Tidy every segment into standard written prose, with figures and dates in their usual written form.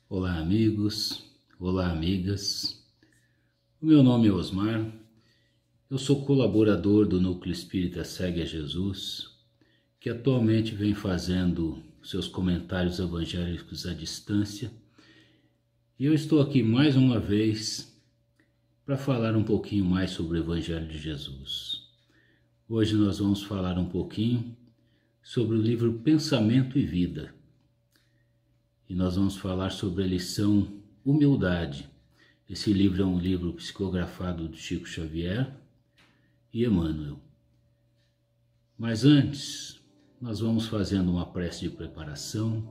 Olá, amigos, olá, amigas. O meu nome é Osmar, eu sou colaborador do Núcleo Espírita Segue a Jesus, que atualmente vem fazendo seus comentários evangélicos à distância, e eu estou aqui mais uma vez para falar um pouquinho mais sobre o Evangelho de Jesus. Hoje nós vamos falar um pouquinho sobre o livro Pensamento e Vida. E nós vamos falar sobre a lição Humildade. Esse livro é um livro psicografado de Chico Xavier e Emmanuel. Mas antes, nós vamos fazendo uma prece de preparação.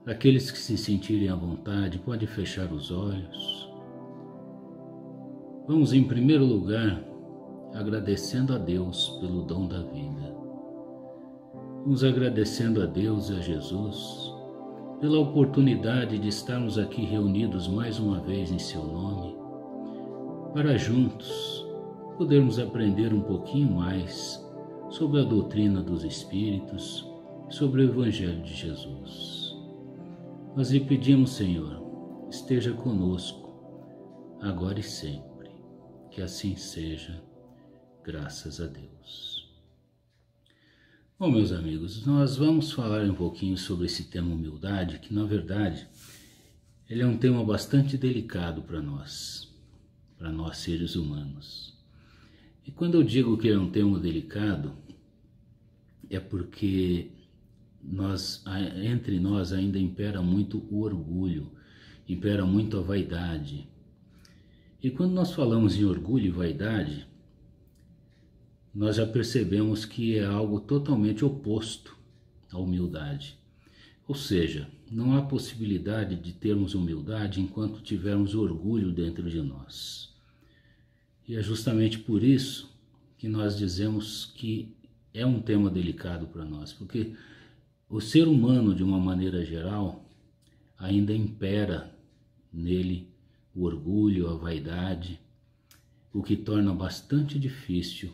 Aqueles que se sentirem à vontade podem fechar os olhos. Vamos, em primeiro lugar, agradecendo a Deus pelo dom da vida. Vamos agradecendo a Deus e a Jesus pela oportunidade de estarmos aqui reunidos mais uma vez em seu nome, para juntos podermos aprender um pouquinho mais sobre a doutrina dos Espíritos, sobre o Evangelho de Jesus. Nós lhe pedimos, Senhor, esteja conosco, agora e sempre, que assim seja, graças a Deus. Bom, meus amigos, nós vamos falar um pouquinho sobre esse tema humildade, que na verdade ele é um tema bastante delicado para nós seres humanos. E quando eu digo que é um tema delicado, é porque entre nós ainda impera muito o orgulho, impera muito a vaidade. E quando nós falamos em orgulho e vaidade, nós já percebemos que é algo totalmente oposto à humildade. Ou seja, não há possibilidade de termos humildade enquanto tivermos orgulho dentro de nós. E é justamente por isso que nós dizemos que é um tema delicado para nós, porque o ser humano, de uma maneira geral, ainda impera nele o orgulho, a vaidade, o que torna bastante difícil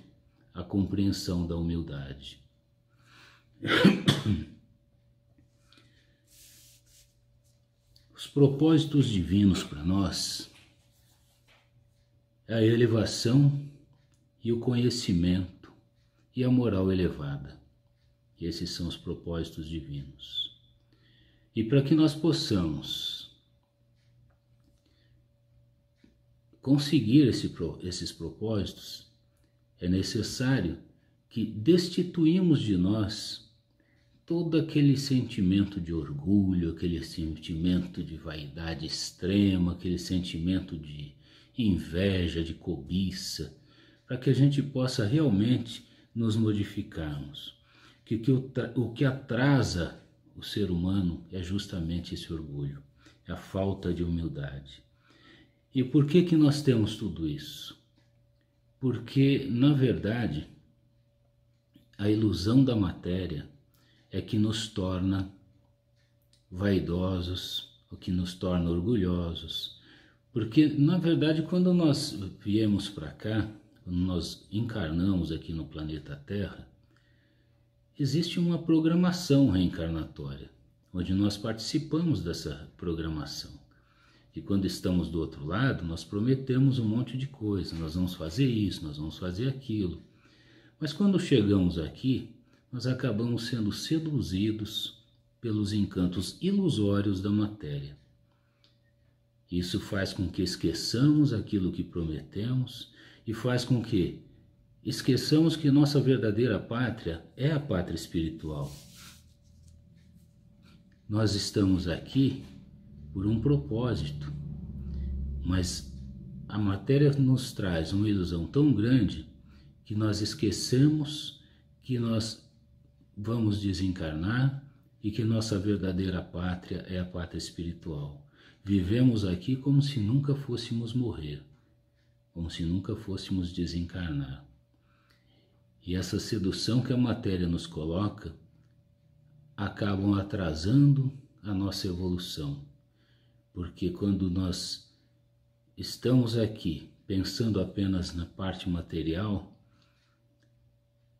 a compreensão da humildade. Os propósitos divinos para nós é a elevação e o conhecimento e a moral elevada. Esses são os propósitos divinos. E para que nós possamos conseguir esses propósitos, é necessário que destituímos de nós todo aquele sentimento de orgulho, aquele sentimento de vaidade extrema, aquele sentimento de inveja, de cobiça, para que a gente possa realmente nos modificarmos. O que atrasa o ser humano é justamente esse orgulho, é a falta de humildade. E por que nós temos tudo isso? Porque, na verdade, a ilusão da matéria é que nos torna vaidosos, o que nos torna orgulhosos. Porque, na verdade, quando nós viemos para cá, quando nós encarnamos aqui no planeta Terra, existe uma programação reencarnatória, onde nós participamos dessa programação. E quando estamos do outro lado, nós prometemos um monte de coisa, nós vamos fazer isso, nós vamos fazer aquilo. Mas quando chegamos aqui, nós acabamos sendo seduzidos pelos encantos ilusórios da matéria. Isso faz com que esqueçamos aquilo que prometemos e faz com que esqueçamos que nossa verdadeira pátria é a pátria espiritual. Nós estamos aqui por um propósito, mas a matéria nos traz uma ilusão tão grande que nós esquecemos que nós vamos desencarnar e que nossa verdadeira pátria é a pátria espiritual. Vivemos aqui como se nunca fôssemos morrer, como se nunca fôssemos desencarnar. E essa sedução que a matéria nos coloca acabam atrasando a nossa evolução. Porque quando nós estamos aqui pensando apenas na parte material,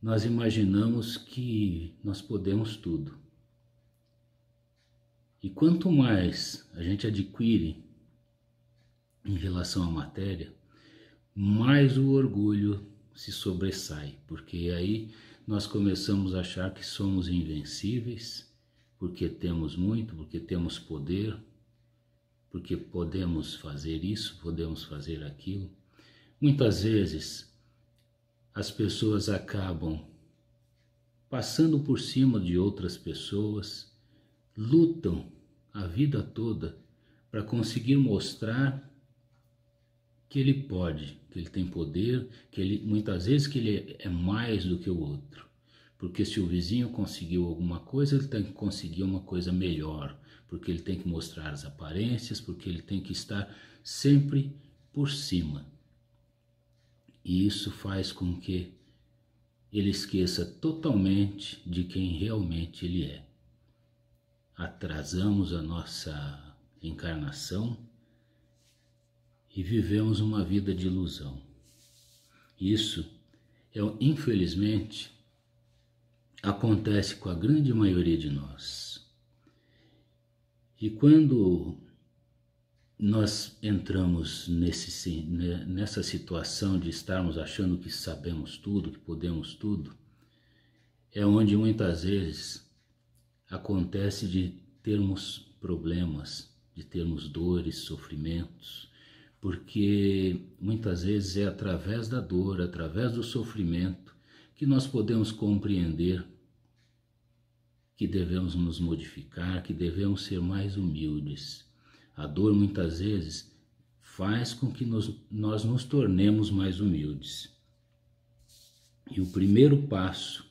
nós imaginamos que nós podemos tudo. E quanto mais a gente adquire em relação à matéria, mais o orgulho se sobressai, porque aí nós começamos a achar que somos invencíveis, porque temos muito, porque temos poder, porque podemos fazer isso, podemos fazer aquilo. Muitas vezes as pessoas acabam passando por cima de outras pessoas, lutam a vida toda para conseguir mostrar que ele pode, que ele tem poder, que ele muitas vezes que ele é mais do que o outro. Porque se o vizinho conseguiu alguma coisa, ele tem que conseguir uma coisa melhor, porque ele tem que mostrar as aparências, porque ele tem que estar sempre por cima. E isso faz com que ele esqueça totalmente de quem realmente ele é. Atrasamos a nossa encarnação e vivemos uma vida de ilusão. Isso, infelizmente, acontece com a grande maioria de nós. E quando nós entramos nessa situação de estarmos achando que sabemos tudo, que podemos tudo, é onde muitas vezes acontece de termos problemas, de termos dores, sofrimentos, porque muitas vezes é através da dor, através do sofrimento, que nós podemos compreender que devemos nos modificar, que devemos ser mais humildes. A dor muitas vezes faz com que nós nos tornemos mais humildes. E o primeiro passo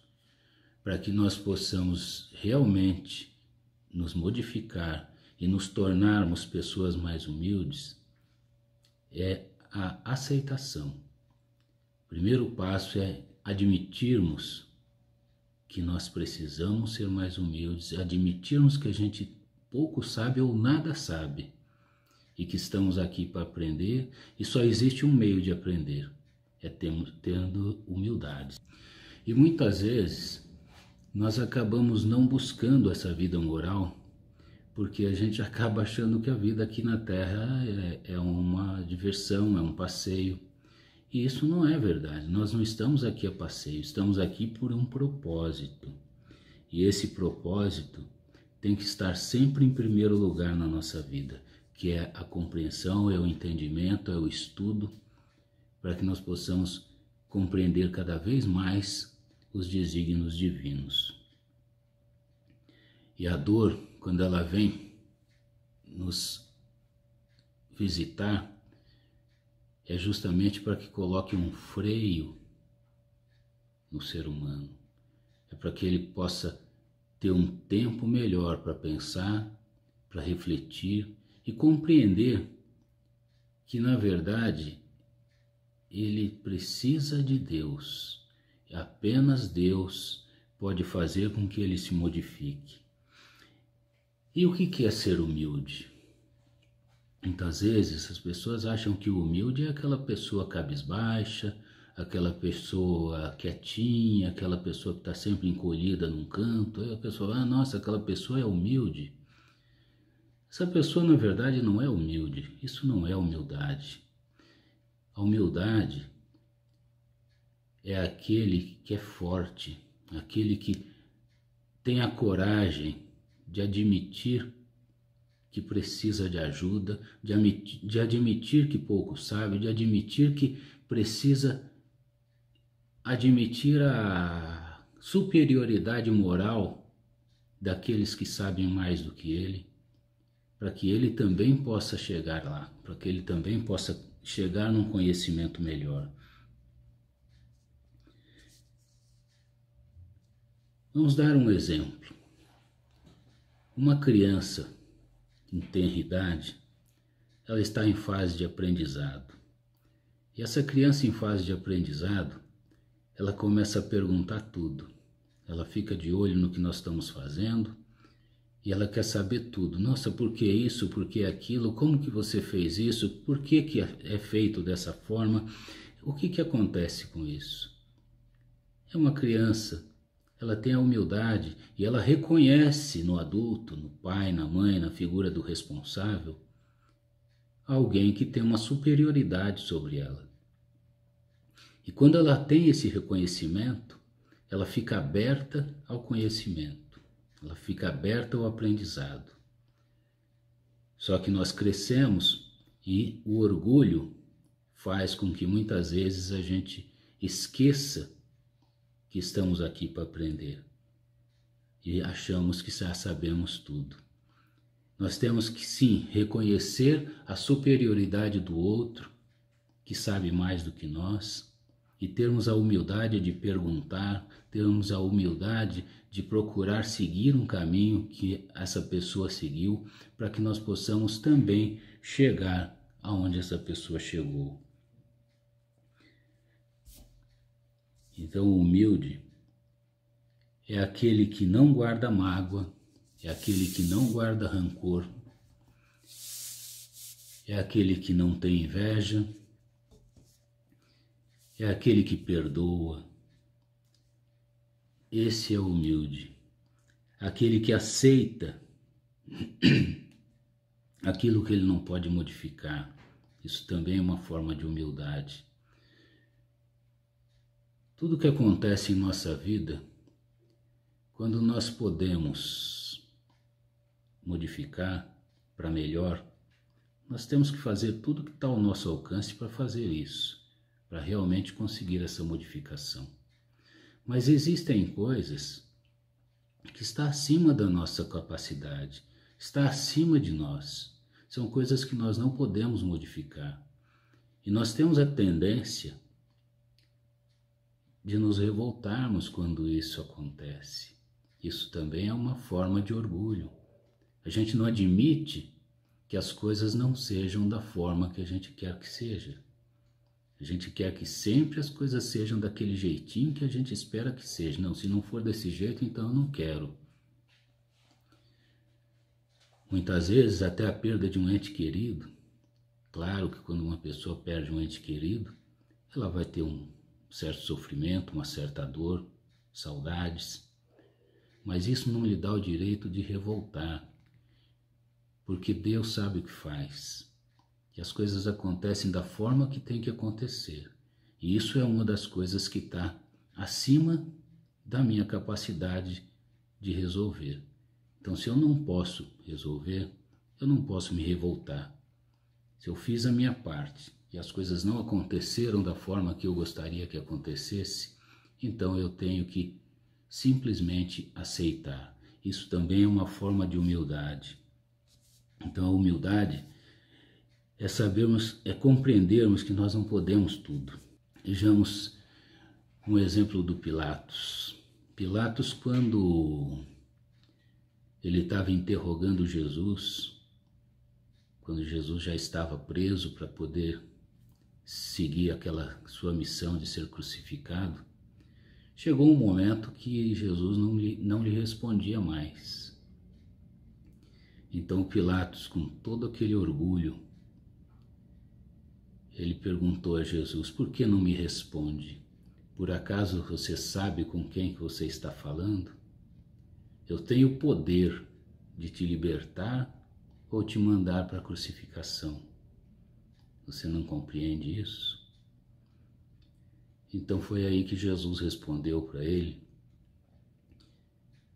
para que nós possamos realmente nos modificar e nos tornarmos pessoas mais humildes é a aceitação. O primeiro passo é admitirmos que nós precisamos ser mais humildes, admitirmos que a gente pouco sabe ou nada sabe e que estamos aqui para aprender e só existe um meio de aprender, é tendo humildade. E muitas vezes nós acabamos não buscando essa vida moral porque a gente acaba achando que a vida aqui na Terra é uma diversão, é um passeio. E isso não é verdade, nós não estamos aqui a passeio, estamos aqui por um propósito. E esse propósito tem que estar sempre em primeiro lugar na nossa vida, que é a compreensão, é o entendimento, é o estudo, para que nós possamos compreender cada vez mais os desígnios divinos. E a dor, quando ela vem nos visitar, é justamente para que coloque um freio no ser humano. É para que ele possa ter um tempo melhor para pensar, para refletir e compreender que, na verdade, ele precisa de Deus. Apenas Deus pode fazer com que ele se modifique. E o que é ser humilde? Muitas vezes as pessoas acham que o humilde é aquela pessoa cabisbaixa, aquela pessoa quietinha, aquela pessoa que está sempre encolhida num canto. Aí a pessoa, nossa, aquela pessoa é humilde. Essa pessoa, na verdade, não é humilde. Isso não é humildade. A humildade é aquele que é forte, aquele que tem a coragem de admitir que precisa de ajuda, de admitir que pouco sabe, de admitir que precisa admitir a superioridade moral daqueles que sabem mais do que ele, para que ele também possa chegar lá, para que ele também possa chegar num conhecimento melhor. Vamos dar um exemplo. Uma criança em tenra idade, ela está em fase de aprendizado. E essa criança em fase de aprendizado, ela começa a perguntar tudo. Ela fica de olho no que nós estamos fazendo e ela quer saber tudo. Nossa, por que isso? Por que aquilo? Como que você fez isso? Por que é feito dessa forma? O que acontece com isso? é uma criança, ela tem a humildade e ela reconhece no adulto, no pai, na mãe, na figura do responsável, alguém que tem uma superioridade sobre ela. E quando ela tem esse reconhecimento, ela fica aberta ao conhecimento, ela fica aberta ao aprendizado. Só que nós crescemos e o orgulho faz com que muitas vezes a gente esqueça que estamos aqui para aprender e achamos que já sabemos tudo. Nós temos que sim reconhecer a superioridade do outro, que sabe mais do que nós, e termos a humildade de perguntar, termos a humildade de procurar seguir um caminho que essa pessoa seguiu, para que nós possamos também chegar aonde essa pessoa chegou. Então, o humilde é aquele que não guarda mágoa, é aquele que não guarda rancor, é aquele que não tem inveja, é aquele que perdoa. Esse é o humilde, aquele que aceita aquilo que ele não pode modificar. Isso também é uma forma de humildade. Tudo que acontece em nossa vida, quando nós podemos modificar para melhor, nós temos que fazer tudo que está ao nosso alcance para fazer isso, para realmente conseguir essa modificação. Mas existem coisas que estão acima da nossa capacidade, está acima de nós. São coisas que nós não podemos modificar. E nós temos a tendência de nos revoltarmos quando isso acontece. Isso também é uma forma de orgulho. A gente não admite que as coisas não sejam da forma que a gente quer que seja. A gente quer que sempre as coisas sejam daquele jeitinho que a gente espera que seja. Não, se não for desse jeito, então eu não quero. Muitas vezes até a perda de um ente querido. Claro que quando uma pessoa perde um ente querido, ela vai ter um certo sofrimento, uma certa dor, saudades. Mas isso não lhe dá o direito de revoltar, porque Deus sabe o que faz. E as coisas acontecem da forma que tem que acontecer. E isso é uma das coisas que está acima da minha capacidade de resolver. Então, se eu não posso resolver, eu não posso me revoltar. Se eu fiz a minha parte e as coisas não aconteceram da forma que eu gostaria que acontecesse, então eu tenho que simplesmente aceitar. Isso também é uma forma de humildade. Então, a humildade é sabermos, é compreendermos que nós não podemos tudo. Vejamos um exemplo do Pilatos. Pilatos, quando ele estava interrogando Jesus, quando Jesus já estava preso para poder seguir aquela sua missão de ser crucificado, chegou um momento que Jesus não lhe respondia mais. Então Pilatos, com todo aquele orgulho, ele perguntou a Jesus: por que não me responde? Por acaso você sabe com quem que você está falando? Eu tenho o poder de te libertar ou te mandar para a crucificação. Você não compreende isso? Então foi aí que Jesus respondeu para ele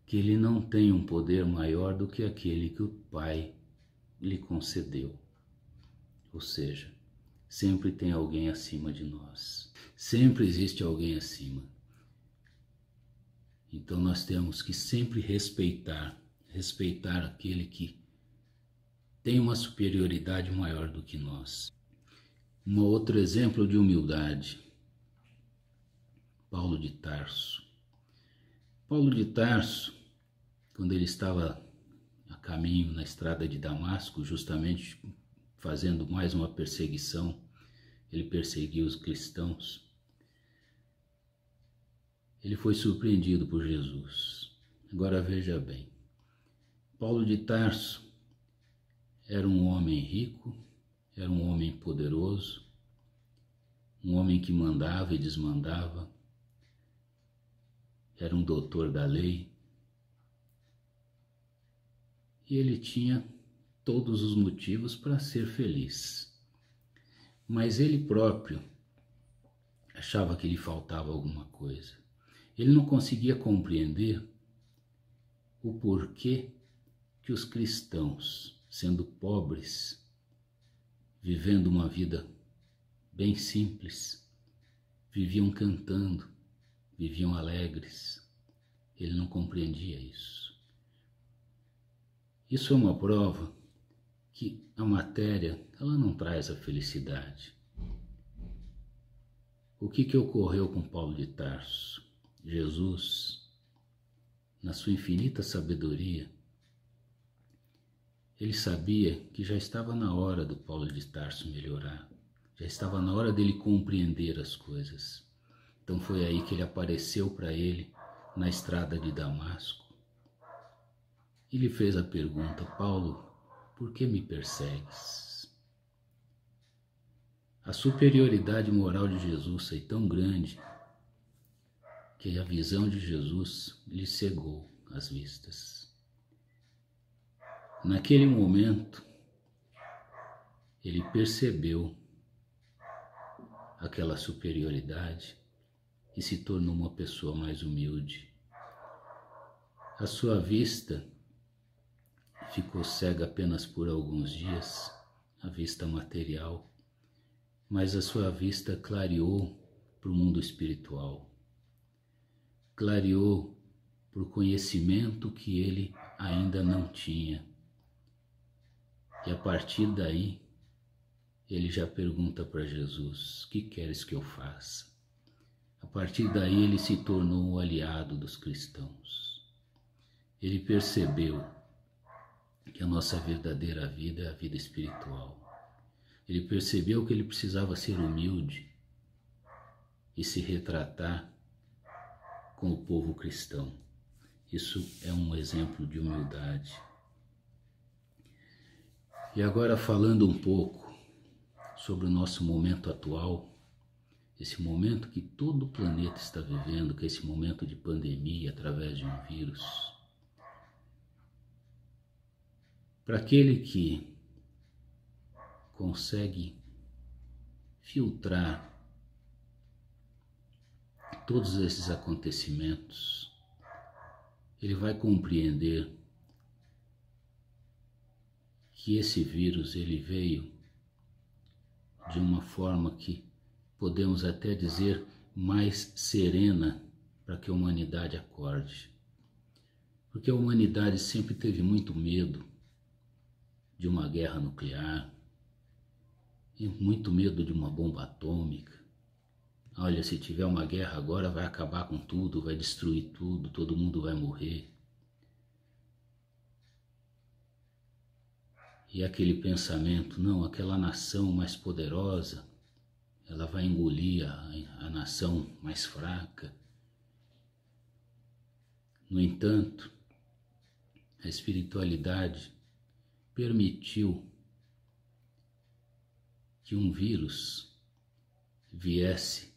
que ele não tem um poder maior do que aquele que o Pai lhe concedeu. Ou seja, sempre tem alguém acima de nós. Sempre existe alguém acima. Então nós temos que sempre respeitar aquele que tem uma superioridade maior do que nós. Um outro exemplo de humildade, Paulo de Tarso. Paulo de Tarso, quando ele estava a caminho na estrada de Damasco, justamente fazendo mais uma perseguição, ele perseguiu os cristãos. Ele foi surpreendido por Jesus. Agora veja bem, Paulo de Tarso era um homem rico, era um homem poderoso, um homem que mandava e desmandava, era um doutor da lei, e ele tinha todos os motivos para ser feliz. Mas ele próprio achava que lhe faltava alguma coisa. Ele não conseguia compreender o porquê que os cristãos, sendo pobres, vivendo uma vida bem simples, viviam cantando, viviam alegres. Ele não compreendia isso. Isso é uma prova que a matéria, ela não traz a felicidade. O que ocorreu com Paulo de Tarso? Jesus, na sua infinita sabedoria, ele sabia que já estava na hora do Paulo de Tarso melhorar, já estava na hora dele compreender as coisas. Então foi aí que ele apareceu para ele na estrada de Damasco. E lhe fez a pergunta: Paulo, por que me persegues? A superioridade moral de Jesus foi tão grande que a visão de Jesus lhe cegou as vistas. Naquele momento, ele percebeu aquela superioridade e se tornou uma pessoa mais humilde. A sua vista ficou cega apenas por alguns dias, a vista material, mas a sua vista clareou para o mundo espiritual. Clareou para o conhecimento que ele ainda não tinha. E a partir daí, ele já pergunta para Jesus: que queres que eu faça? A partir daí ele se tornou o aliado dos cristãos. Ele percebeu que a nossa verdadeira vida é a vida espiritual. Ele percebeu que ele precisava ser humilde e se retratar com o povo cristão. Isso é um exemplo de humildade. E agora, falando um pouco sobre o nosso momento atual, esse momento que todo o planeta está vivendo, que é esse momento de pandemia através de um vírus. Para aquele que consegue filtrar todos esses acontecimentos, ele vai compreender que esse vírus ele veio de uma forma que podemos até dizer mais serena, para que a humanidade acorde. Porque a humanidade sempre teve muito medo de uma guerra nuclear, e muito medo de uma bomba atômica. Olha, se tiver uma guerra agora vai acabar com tudo, vai destruir tudo, todo mundo vai morrer. E aquele pensamento: não, aquela nação mais poderosa, ela vai engolir a nação mais fraca. No entanto, a espiritualidade permitiu que um vírus viesse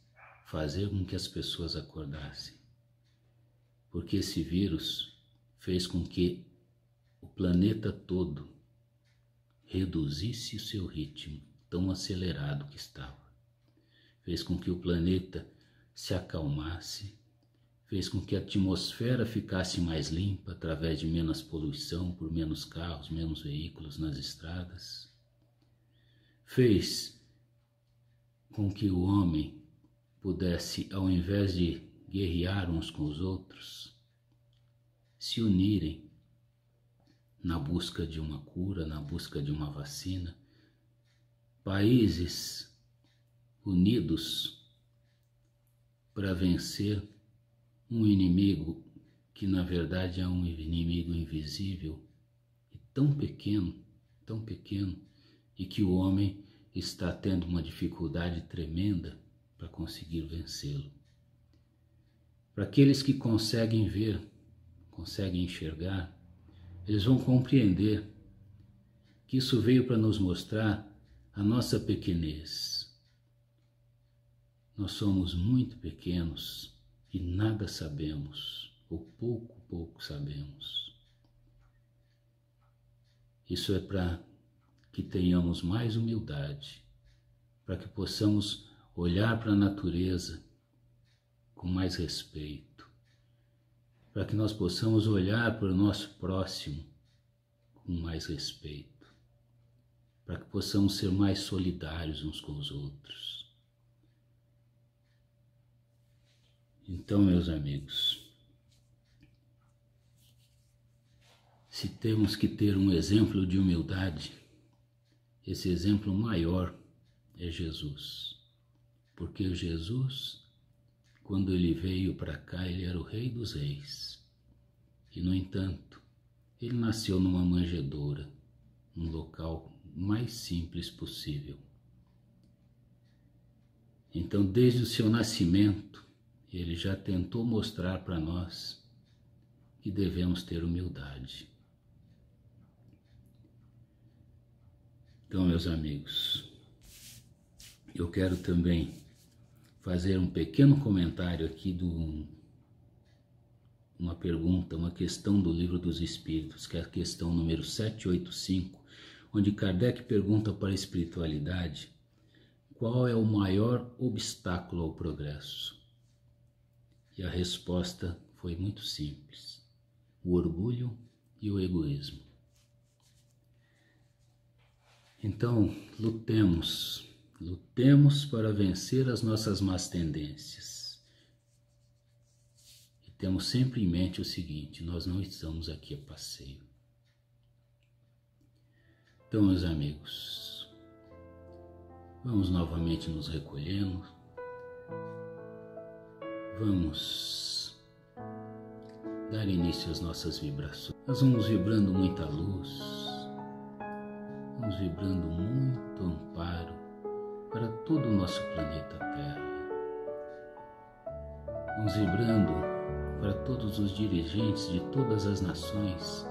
fazer com que as pessoas acordassem. Porque esse vírus fez com que o planeta todo reduzisse o seu ritmo tão acelerado que estava. Fez com que o planeta se acalmasse, fez com que a atmosfera ficasse mais limpa através de menos poluição, por menos carros, menos veículos nas estradas. Fez com que o homem pudesse, ao invés de guerrear uns com os outros, se unirem na busca de uma cura, na busca de uma vacina. Países unidos para vencer um inimigo que na verdade é um inimigo invisível e tão pequeno, e que o homem está tendo uma dificuldade tremenda para conseguir vencê-lo. Para aqueles que conseguem ver, conseguem enxergar, eles vão compreender que isso veio para nos mostrar a nossa pequenez. Nós somos muito pequenos e nada sabemos, ou pouco sabemos. Isso é para que tenhamos mais humildade, para que possamos olhar para a natureza com mais respeito, para que nós possamos olhar para o nosso próximo com mais respeito, para que possamos ser mais solidários uns com os outros. Então, meus amigos, se temos que ter um exemplo de humildade, esse exemplo maior é Jesus. Porque Jesus, quando ele veio para cá, ele era o Rei dos Reis. E, no entanto, ele nasceu numa manjedoura, num local mais simples possível. Então, desde o seu nascimento, ele já tentou mostrar para nós que devemos ter humildade. Então, meus amigos, eu quero também fazer um pequeno comentário aqui de uma pergunta, uma questão do Livro dos Espíritos, que é a questão número 785, onde Kardec pergunta para a espiritualidade qual é o maior obstáculo ao progresso. E a resposta foi muito simples: o orgulho e o egoísmo. Então, lutemos para vencer as nossas más tendências. E temos sempre em mente o seguinte: nós não estamos aqui a passeio. Então, meus amigos, vamos novamente nos recolhendo, vamos dar início às nossas vibrações. Nós vamos vibrando muita luz, vamos vibrando muito amparo para todo o nosso planeta Terra. Vamos vibrando para todos os dirigentes de todas as nações,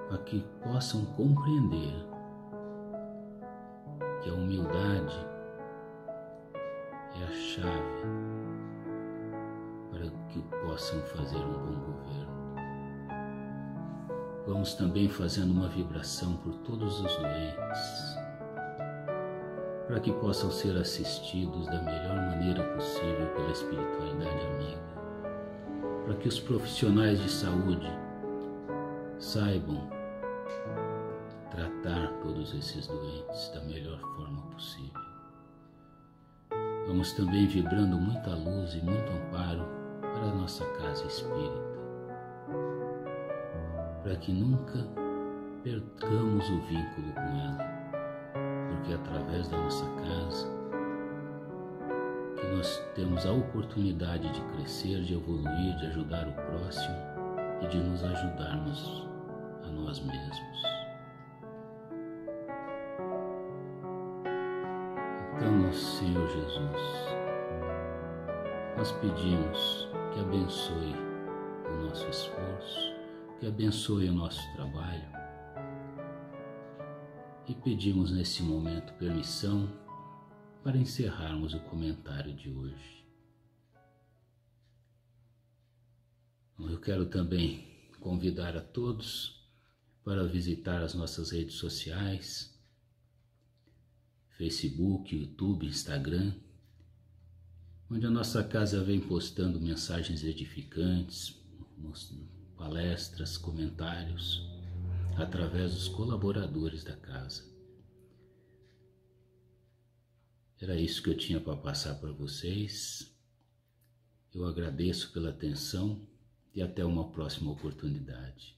para que possam compreender que a humildade é a chave para que possam fazer um bom governo. Vamos também fazendo uma vibração por todos os doentes, para que possam ser assistidos da melhor maneira possível pela espiritualidade amiga, para que os profissionais de saúde saibam tratar todos esses doentes da melhor forma possível. Vamos também vibrando muita luz e muito amparo para a nossa casa espírita, para que nunca percamos o vínculo com ela, porque é através da nossa casa que nós temos a oportunidade de crescer, de evoluir, de ajudar o próximo e de nos ajudarmos a nós mesmos. Então, nosso Senhor Jesus, nós pedimos que abençoe o nosso esforço, que abençoe o nosso trabalho, e pedimos nesse momento permissão para encerrarmos o comentário de hoje. Eu quero também convidar a todos para visitar as nossas redes sociais, Facebook, YouTube, Instagram, onde a nossa casa vem postando mensagens edificantes, palestras, comentários, através dos colaboradores da casa. Era isso que eu tinha para passar para vocês. Eu agradeço pela atenção e até uma próxima oportunidade.